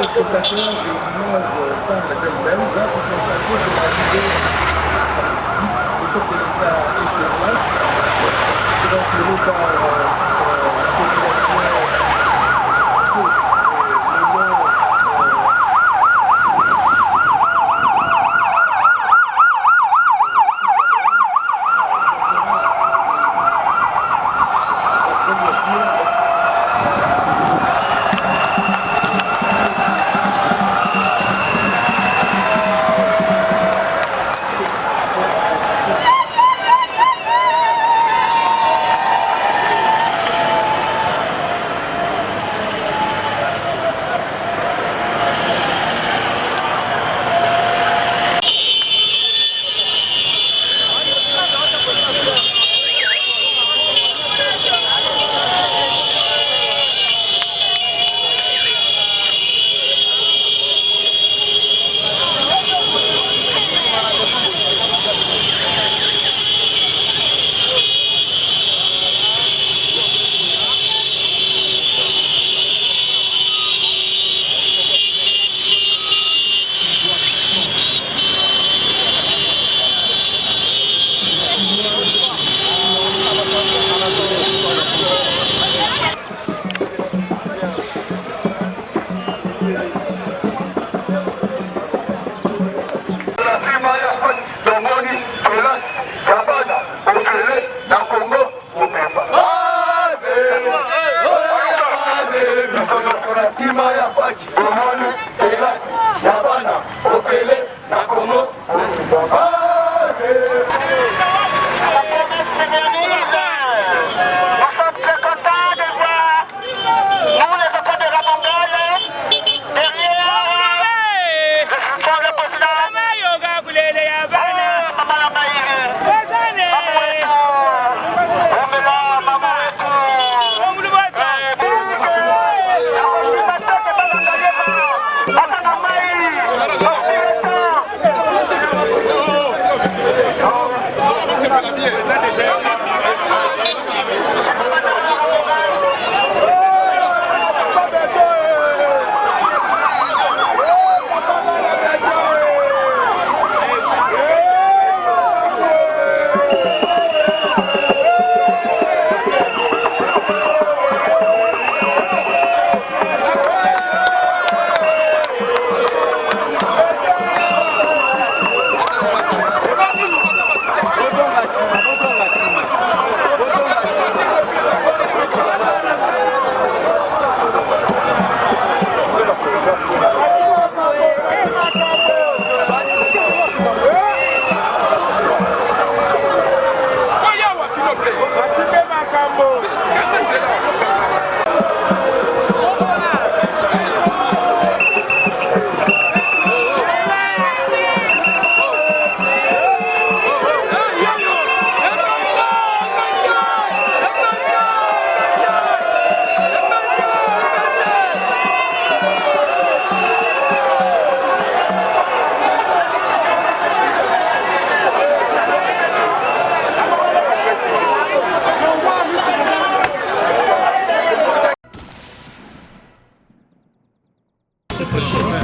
spectateurs, les images parlent d'elles-mêmes. Là, pour constater, c'est l'arrivée du chef de l'État est sur place. C'est transféré par la population.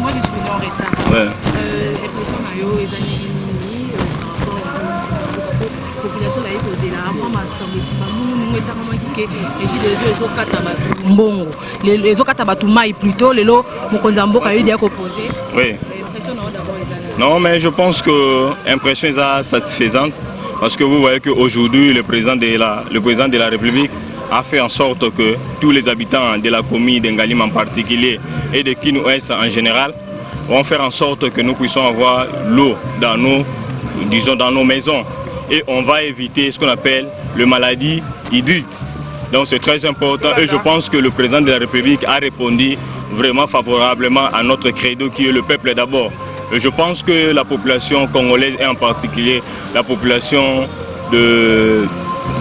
Moi, je suis venue en retard. Ouais. Réflexion Mayo, les années par rapport à la population là, il posait là, avant les Okatabatumai plutôt, les lots, mon consambo a eu des opposés. Oui. Non, mais je pense que l'impression est satisfaisante parce que vous voyez qu'aujourd'hui, le président de la République a fait en sorte que tous les habitants de la commune d'Engalim en particulier et de Kinouest en général vont faire en sorte que nous puissions avoir l'eau dans nos maisons. Et on va éviter ce qu'on appelle le maladie hydrique. Donc c'est très important et je pense que le président de la République a répondu vraiment favorablement à notre credo qui est le peuple d'abord. Je pense que la population congolaise et en particulier la population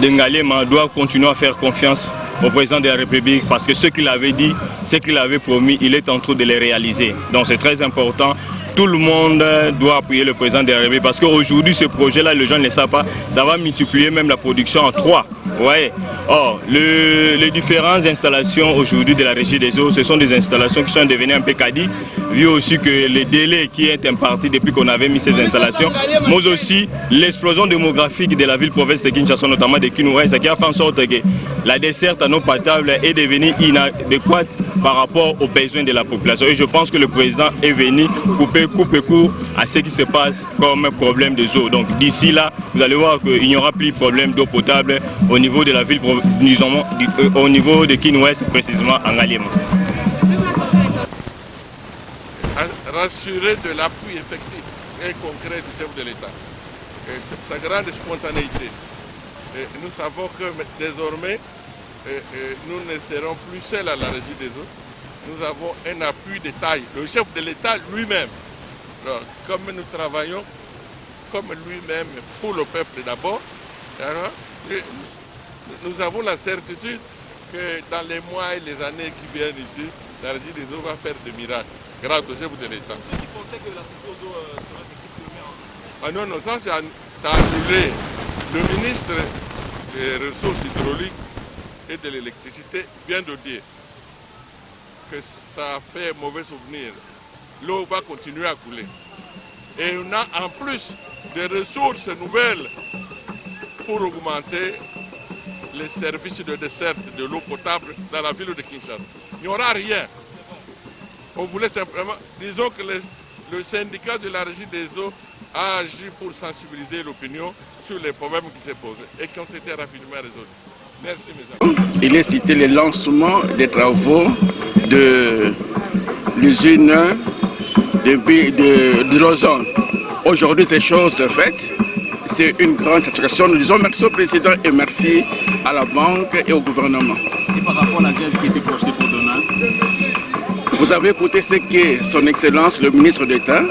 d'Engalema doit continuer à faire confiance au président de la République parce que ce qu'il avait dit, ce qu'il avait promis, il est en train de les réaliser. Donc c'est très important tout le monde doit appuyer le président de la République parce qu'aujourd'hui, ce projet-là, les gens ne le savent pas, ça va multiplier même la production en 3. Ouais. Or, les différentes installations aujourd'hui de la Régie des eaux, ce sont des installations qui sont devenues un peu caduques, vu aussi que les délais qui est imparti depuis qu'on avait mis ces installations, mais aussi l'explosion démographique de la ville-province de Kinshasa, notamment de Kinoué, ce qui a fait en sorte que la desserte en eau potable est devenue inadéquate par rapport aux besoins de la population. Et je pense que le président est venu couper court à ce qui se passe comme problème des eaux. Donc d'ici là, vous allez voir qu'il n'y aura plus de problème d'eau potable au niveau de la ville, disons, au niveau de Kinouest, précisément en Ngaliema. Rassurer de l'appui effectif et concret du chef de l'État. Sa grande spontanéité. Nous savons que désormais, nous ne serons plus seuls à la Régie des eaux. Nous avons un appui de taille. Le chef de l'État lui-même, comme nous travaillons, comme lui-même pour le peuple d'abord, nous avons la certitude que dans les mois et les années qui viennent ici, la Régie des eaux va faire des miracles grâce au chef de l'État. Ceux qui pensaient que la structure d'eau sera équipée. Ah non, ça a annulé. Le ministre des Ressources hydrauliques et de l'électricité vient de dire que ça fait mauvais souvenir. L'eau va continuer à couler. Et on a en plus des ressources nouvelles pour augmenter les services de desserte de l'eau potable dans la ville de Kinshasa. Il n'y aura rien. On voulait simplement, disons que le syndicat de la Régie des eaux a agi pour sensibiliser l'opinion sur les problèmes qui se posent et qui ont été rapidement résolus. Merci mes amis. Il est cité le lancement des travaux de l'usine de l'ozone. Aujourd'hui, ces choses sont faites. C'est une grande satisfaction. Nous disons merci au président et merci à la banque et au gouvernement. Et par rapport à la grève qui était projetée pour demain, vous avez écouté ce que son Excellence, le ministre d'État,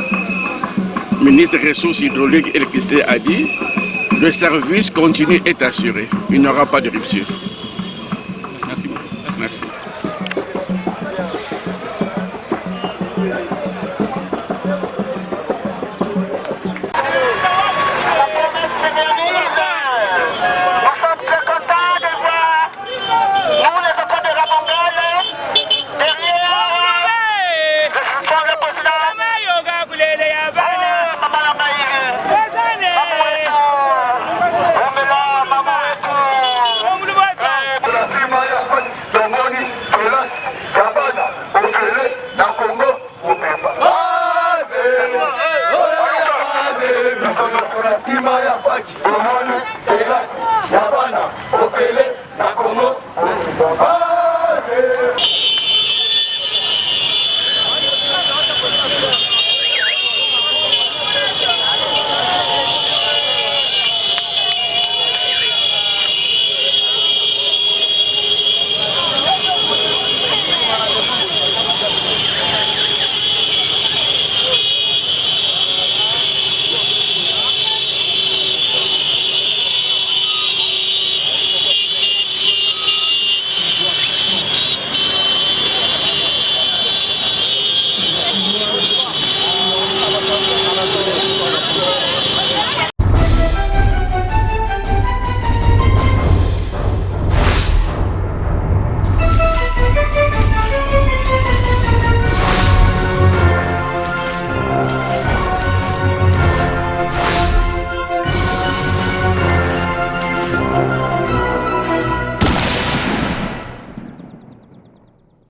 ministre des Ressources hydrauliques et électricité, a dit. Le service continu est assuré. Il n'y aura pas de rupture. merci beaucoup. Merci. Sima ya fachi, omoni, telasi, yabana, ofele, na Congo.